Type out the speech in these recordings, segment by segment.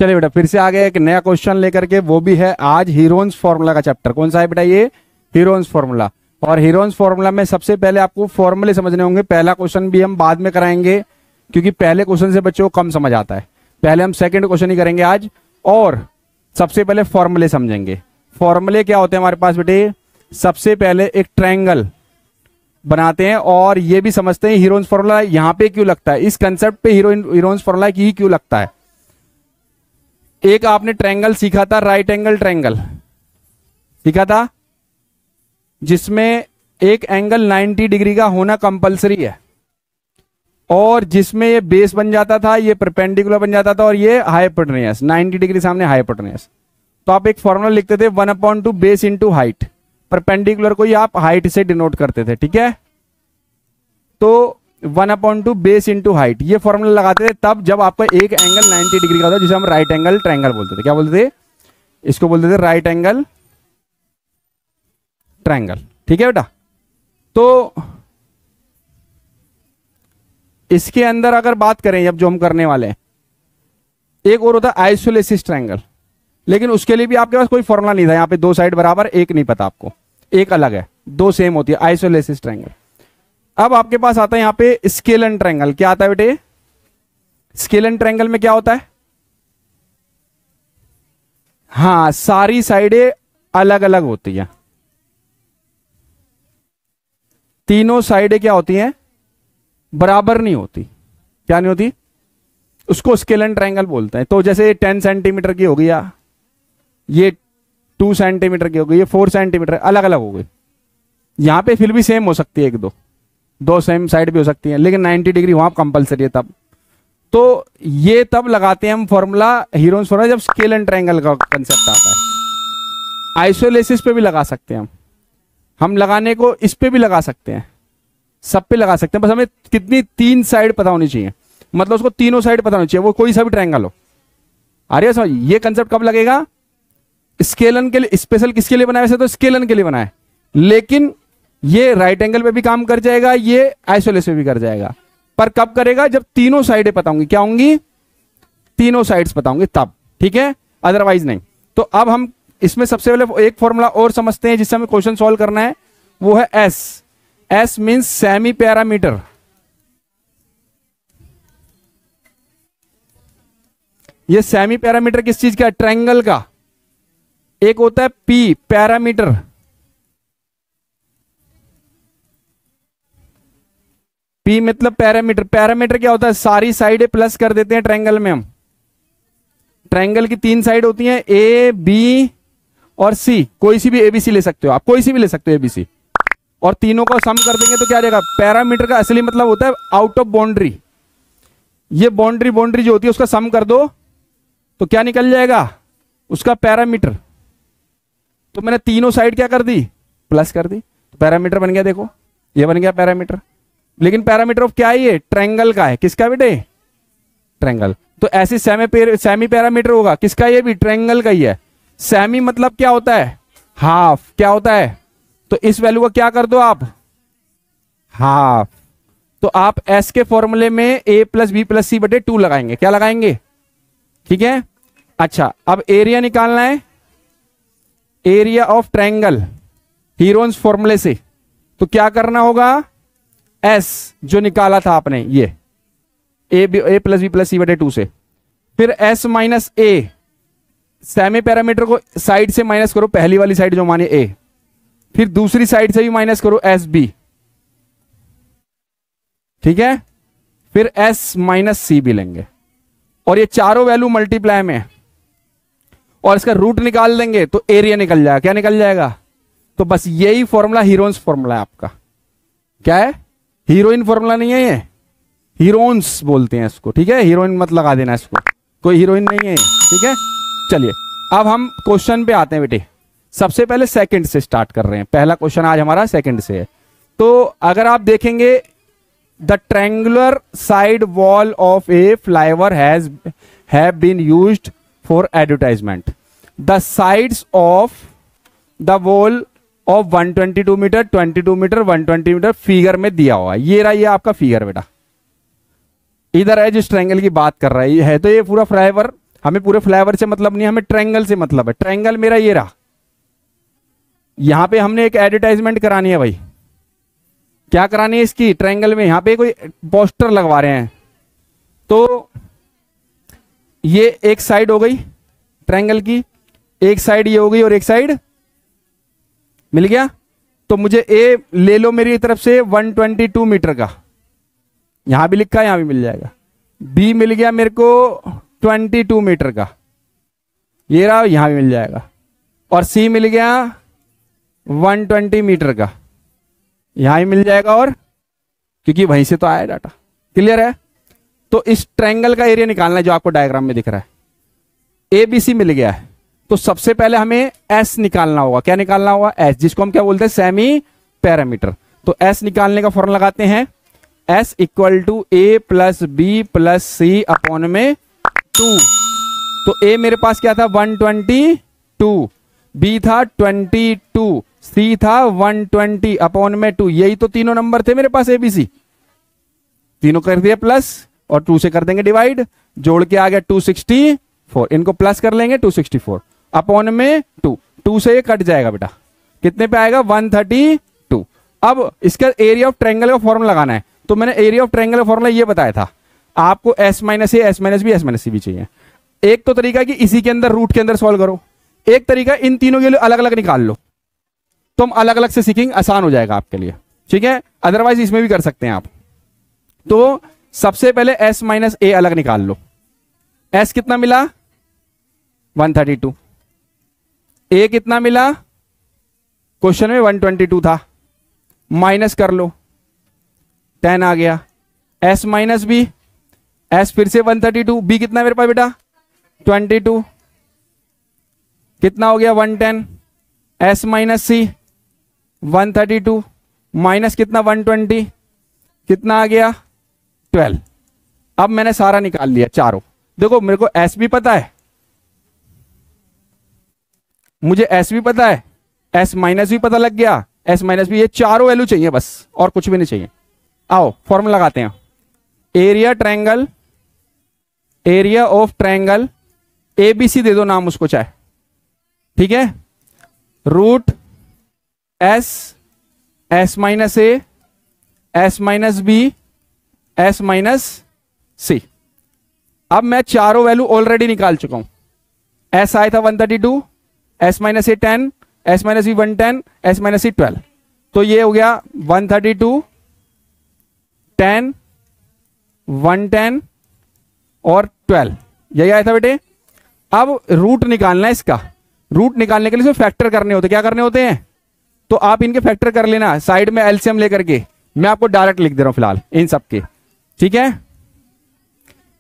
चलिए बेटा फिर से आ गए एक नया क्वेश्चन लेकर के, वो भी है आज हीरोन्स फॉर्मूला का चैप्टर। कौन सा है बेटा? ये हीरोन्स फॉर्मूला। और हीरोन्स फॉर्मूला में सबसे पहले आपको फॉर्मूले समझने होंगे। पहला क्वेश्चन भी हम बाद में कराएंगे क्योंकि पहले क्वेश्चन से बच्चों को कम समझ आता है। पहले हम सेकंड क्वेश्चन ही करेंगे आज, और सबसे पहले फॉर्मूले समझेंगे। फॉर्मूले क्या होते हैं हमारे पास बेटे? सबसे पहले एक ट्रायंगल बनाते हैं और ये भी समझते हैं हीरोन्स फॉर्मूला यहां पे क्यों लगता है, इस कंसेप्ट पे हीरोन्स फॉर्मूला की क्यों लगता है। एक आपने ट्रायंगल सीखा था, राइट एंगल ट्रायंगल सीखा था, जिसमें एक एंगल 90 डिग्री का होना कंपलसरी है और जिसमें ये बेस बन जाता था, ये परपेंडिकुलर बन जाता था और ये हाइपोटेन्यूज, 90 डिग्री सामने हाइपोटेन्यूज। तो आप एक फॉर्मूला लिखते थे 1/2 बेस इंटू हाइट। परपेंडिकुलर को ही आप हाइट से डिनोट करते थे, ठीक है। तो 1/2 बेस इंटू हाइट ये फॉर्मूला लगाते थे तब जब आपका एक एंगल 90 डिग्री का होता, जिसे हम राइट एंगल ट्रायंगल बोलते थे। क्या बोलते थे? इसको बोलते थे राइट एंगल ट्रायंगल, ठीक है बेटा। तो इसके अंदर अगर बात करें अब जो हम करने वाले हैं, एक और होता है आइसोलेसिस ट्रायंगल, लेकिन उसके लिए भी आपके पास कोई फॉर्मूला नहीं था। यहां पे 2 साइड बराबर, एक नहीं पता आपको, एक अलग है, 2 सेम होती है, आइसोलेसिस ट्रायंगल। अब आपके पास आता है यहां पे स्केलन ट्रायंगल। क्या आता है बेटे? स्केलन ट्रायंगल में क्या होता है? हाँ, सारी साइडें अलग अलग होती है, तीनों साइडें क्या होती हैं? बराबर नहीं होती। क्या नहीं होती? उसको स्केलन ट्रायंगल बोलते हैं। तो जैसे 10 सेंटीमीटर की हो गई, ये 2 सेंटीमीटर की हो गई, ये 4 सेंटीमीटर, अलग अलग हो गई। यहां पे फिर भी सेम हो सकती है, एक दो सेम साइड भी हो सकती है, लेकिन 90 डिग्री वहां कंपलसरी है तब। तो ये तब लगाते हैं हम फॉर्मूला, हीरोन्स फॉर्मूला, जब स्केलन ट्रायंगल का कंसेप्ट आता है। आइसोलेसिस पे भी लगा सकते हैं हम लगाने को इस पे भी लगा सकते हैं, सब पे लगा सकते हैं। बस हमें कितनी 3 साइड पता होनी चाहिए, मतलब उसको तीनों साइड पता होनी चाहिए, वो कोई सा भी ट्रायंगल हो। आ रही है समझ? ये कंसेप्ट कब लगेगा? स्केलन के लिए। स्पेशल किसके लिए बनाया? वैसे तो स्केलन के लिए बनाया, लेकिन ये राइट एंगल पे भी काम कर जाएगा, ये आइसोलेसिस पे भी कर जाएगा। पर कब करेगा? जब तीनों साइडें पता होंगी। क्या होंगी? तीनों साइड्स पता होंगी तब, ठीक है, अदरवाइज नहीं। तो अब हम इसमें सबसे पहले एक फॉर्मूला और समझते हैं जिससे हमें क्वेश्चन सॉल्व करना है, वो है S. S means semi parameter. ये सेमी पैरामीटर किस चीज का? ट्रायंगल का। एक होता है पी, पैरामीटर। पी मतलब पैरामीटर। पैरामीटर क्या होता है? सारी साइडें प्लस कर देते हैं ट्रायंगल में हम। ट्रायंगल की 3 साइड होती हैं, ए, बी और सी। कोई सी भी एबीसी ले सकते हो आप, कोई सी भी ले सकते हो एबीसी, और तीनों को सम कर देंगे तो क्या आ जाएगा? पैरामीटर का असली मतलब होता है आउट ऑफ बाउंड्री। ये बाउंड्री जो होती है उसका सम कर दो तो क्या निकल जाएगा? उसका पैरामीटर। तो मैंने तीनों साइड क्या कर दी? प्लस कर दी, तो पैरामीटर बन गया। देखो ये बन गया पैरामीटर। लेकिन पैरामीटर ऑफ क्या है? ये ट्रायंगल का है। किसका बेटे? ट्रायंगल। तो ऐसे सेमी पैरामीटर होगा किसका? ये भी ट्रायंगल का ही है। सेमी मतलब क्या होता है? हाफ। क्या होता है? तो इस वैल्यू को क्या कर दो आप? हाफ। तो आप एस के फॉर्मूले में ए प्लस बी प्लस सी बटे 2 लगाएंगे। क्या लगाएंगे? ठीक है। अच्छा, अब एरिया निकालना है, एरिया ऑफ ट्रायंगल हीरोन्स फॉर्मूले से। तो क्या करना होगा? एस जो निकाला था आपने, ये ए प्लस बी प्लस सी बटे 2 से, फिर एस माइनस ए, सेमी पैरामीटर को साइड से माइनस करो, पहली वाली साइड जो माने ए, फिर दूसरी साइड से भी माइनस करो एस बी, ठीक है, फिर एस माइनस सी भी लेंगे, और ये चारों वैल्यू मल्टीप्लाई में है, और इसका रूट निकाल देंगे तो एरिया निकल जाएगा। क्या निकल जाएगा? तो बस यही फॉर्मूला हीरोन्स फॉर्मूला है आपका। क्या है? हीरोइन फॉर्मूला नहीं है ये, हीरोन्स बोलते हैं इसको, ठीक है। हीरोइन मत लगा देना इसको, कोई हीरोइन नहीं है, ठीक है। चलिए अब हम क्वेश्चन पे आते हैं बेटे। सबसे पहले सेकंड से स्टार्ट कर रहे हैं। पहला क्वेश्चन आज हमारा सेकंड से है। तो अगर आप देखेंगे, the triangular side wall of a flyover have been used for advertisement. The sides of the wall of 122 metre, 22 metre, 120 metre figure में दिया हुआ है। ये रहा, ये आपका फिगर बेटा। इधर है जिस ट्रायंगल की बात कर रहा है तो ये पूरा फ्लाईओवर हमें पूरे फ्लाईओवर से मतलब नहीं, हमें ट्रायंगल से मतलब है। ट्रायंगल मेरा ये रहा, यहां पे हमने एक एडवर्टाइजमेंट करानी है भाई। क्या करानी है इसकी? ट्रायंगल में यहां पे कोई पोस्टर लगवा रहे हैं, तो ये एक साइड हो गई ट्रायंगल की, एक साइड ये हो गई और एक साइड मिल गया। तो मुझे ए ले लो मेरी तरफ से 122 मीटर का, यहां भी लिखा है, यहां भी मिल जाएगा। बी मिल गया मेरे को 22 मीटर का, ये रहा, यहां भी मिल जाएगा। और सी मिल गया 120 मीटर का, यहां ही मिल जाएगा, और क्योंकि वहीं से तो आया डाटा। क्लियर है? तो इस ट्रायंगल का एरिया निकालना है जो आपको डायग्राम में दिख रहा है। ए बी सी मिल गया है, तो सबसे पहले हमें एस निकालना होगा। क्या निकालना होगा? एस, जिसको हम क्या बोलते हैं? Semi parameter. तो एस निकालने का फॉर्मूला लगाते हैं, S equal to A plus B plus C upon में 2। तो ए मेरे पास क्या था? 122, बी था 22, सी था 120 अपॉन में 2। यही तो तीनों नंबर थे मेरे पास, ए बी सी। तीनों कर दिए प्लस और 2 से कर देंगे डिवाइड, जोड़ के आ गया 264। इनको प्लस कर लेंगे 264 अपॉन में 2 से ये कट जाएगा बेटा, कितने पे आएगा? 132। अब इसका एरिया ऑफ ट्रायंगल का फॉर्मूला लगाना है। तो मैंने एरिया ऑफ ट्रायंगल का फॉर्मूला ये बताया था आपको, एस माइनस ए, S minus B, S minus सी भी चाहिए। एक तो तरीका है कि इसी के अंदर रूट के अंदर सॉल्व करो, एक तरीका इन तीनों के लिए अलग अलग निकाल लो, तो हम अलग अलग से सीखेंगे, आसान हो जाएगा आपके लिए। ठीक है? अदरवाइज इसमें भी कर सकते हैं आप। तो सबसे पहले एस माइनस ए अलग निकाल लो। एस कितना मिला? 132। ए कितना मिला? क्वेश्चन में 122 था, माइनस कर लो, 10 आ गया। एस माइनस बी, एस फिर से 132, बी कितना मेरे पास बेटा? 22, कितना हो गया? 110। एस माइनस सी 132 माइनस कितना? 120, कितना आ गया? 12। अब मैंने सारा निकाल लिया चारों। देखो मेरे को एस भी पता है, मुझे एस भी पता है, एस माइनस भी पता लग गया, एस माइनस भी, ये चारों वैल्यू चाहिए बस, और कुछ भी नहीं चाहिए। आओ फॉर्मूला लगाते हैं। Area triangle, area of triangle, A B C दे दो नाम उसको चाहे, ठीक है? रूट एस, एस माइनस ए, S minus B, S minus सी। अब मैं चारों वैल्यू ऑलरेडी निकाल चुका हूं। एस आया था 132, एस माइनस ए 10, S minus B 110, S minus सी 12। तो ये हो गया 132, 10, 110 और 12, यही आया था बेटे। अब रूट निकालना है इसका। रूट निकालने के लिए सिर्फ फैक्टर करने होते। क्या करने होते हैं? तो आप इनके फैक्टर कर लेना साइड में एलसीएम लेकर के। मैं आपको डायरेक्ट लिख दे रहा हूं फिलहाल इन सबके, ठीक है?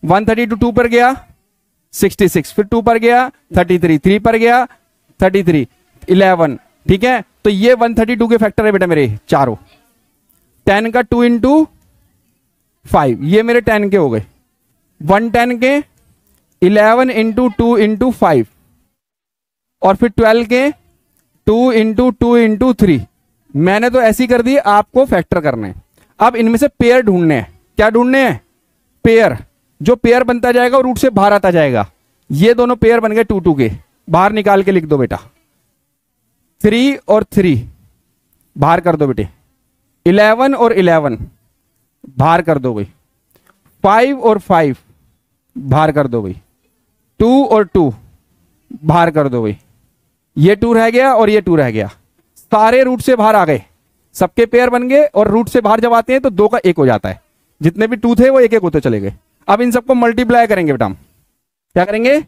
132 2 पर गया 66, फिर 2 पर गया 33, 3 पर गया 33, 11, ठीक है? तो ये 132 के फैक्टर है बेटा मेरे चारों। 10 का 2 इंटू 5, ये मेरे 10 के हो गए। 110 के 11 इंटू 2 इंटू 5, और फिर 12 के 2 इंटू 2 इंटू 3। मैंने तो ऐसी कर दी, आपको फैक्टर करने हैं। अब इनमें से पेयर ढूंढने हैं। क्या ढूंढने हैं? पेयर। जो पेयर बनता जाएगा रूट से बाहर आता जाएगा। ये दोनों पेयर बन गए 2 2 के, बाहर निकाल के लिख दो बेटा। 3 और 3 बाहर कर दो बेटे। 11 और 11 बाहर कर दो भाई। 5 और 5 बाहर कर दो भाई। 2 और 2 बाहर कर दो भाई। ये 2 रह गया और ये 2 रह गया। सारे रूट से बाहर आ गए, सबके पेयर बन गए, और रूट से बाहर जब आते हैं तो 2 का 1 हो जाता है। जितने भी 2 थे वो 1 1 होते चले गए। अब इन सबको मल्टीप्लाई करेंगे बेटा हम। क्या करेंगे?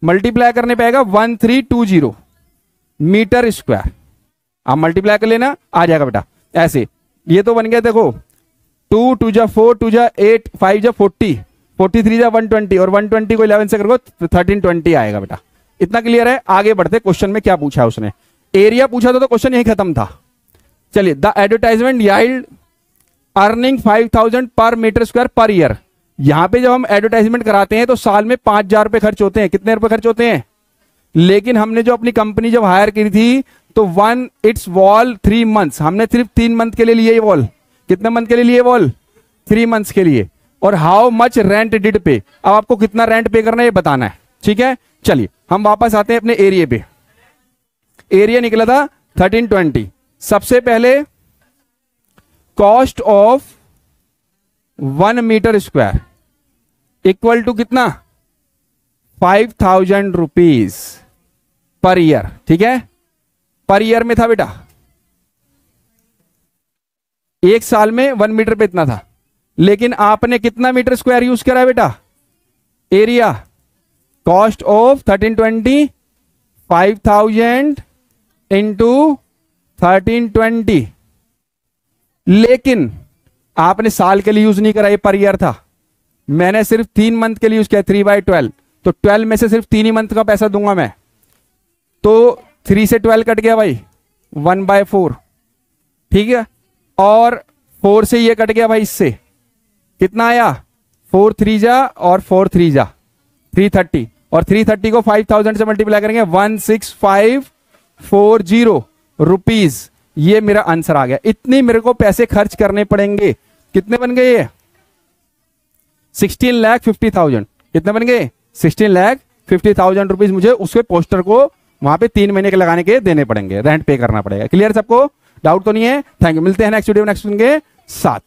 मल्टीप्लाई करने पे आएगा 1320 मीटर स्क्वायर। आप मल्टीप्लाई कर लेना, आ जाएगा बेटा ऐसे। ये तो बन गया, देखो 2 2 जा 4, 2 जा 8, 5 जा 40, 43 जा 120, और 120 को 11 से करो 1320 आएगा बेटा। इतना क्लियर है? आगे बढ़ते क्वेश्चन में क्या पूछा है उसने। एरिया पूछा था तो क्वेश्चन यही खत्म था। चलिए, द एडवर्टाइजमेंट याइल्ड अर्निंग 5000 पर मीटर स्क्वायर पर ईयर। यहां पे जब हम एडवर्टाइजमेंट कराते हैं तो साल में 5000 रुपए खर्च होते हैं। कितने रुपए खर्च होते हैं? लेकिन हमने जो अपनी कंपनी जब हायर की थी तो इट्स वॉल 3 मंथ्स, हमने सिर्फ 3 मंथ के लिए लिए वॉल। कितने मंथ के लिए लिए वॉल? 3 मंथ्स के लिए। और हाउ मच रेंट डिड पे, अब आपको कितना रेंट पे करना है ये बताना है। ठीक है, चलिए हम वापस आते हैं अपने एरिया पे। एरिया निकला था 1320। सबसे पहले cost of 1 metre square equal to कितना, 5000 रुपीज पर ईयर। ठीक है, पर ईयर में था बेटा, एक साल में 1 मीटर पे इतना था, लेकिन आपने कितना मीटर स्क्वायर यूज करा बेटा, एरिया। कॉस्ट ऑफ 1320 5000 इंटू 1320, लेकिन आपने साल के लिए यूज नहीं करा, ये पर ईयर था। मैंने सिर्फ 3 मंथ के लिए यूज किया, 3/12, तो 12 में से सिर्फ 3 ही मंथ का पैसा दूंगा मैं, तो 3 से 12 कट गया भाई, 1/4। ठीक है, और 4 से ये कट गया भाई, इससे कितना आया, 4 3 जा और 4 3 जा 330, और 330 को 5000 से मल्टीप्लाई करेंगे 16540 रुपीज। ये मेरा आंसर आ गया। इतने मेरे को पैसे खर्च करने पड़ेंगे। कितने बन गए ये, 16,50,000। कितने बन गए, 16,50,000 रुपीज मुझे उसके पोस्टर को वहां पे 3 महीने के लगाने के देने पड़ेंगे, रेंट पे करना पड़ेगा। क्लियर सबको, डाउट तो नहीं है? थैंक यू, मिलते हैं नेक्स्ट वीडियो नेक्स्ट के साथ।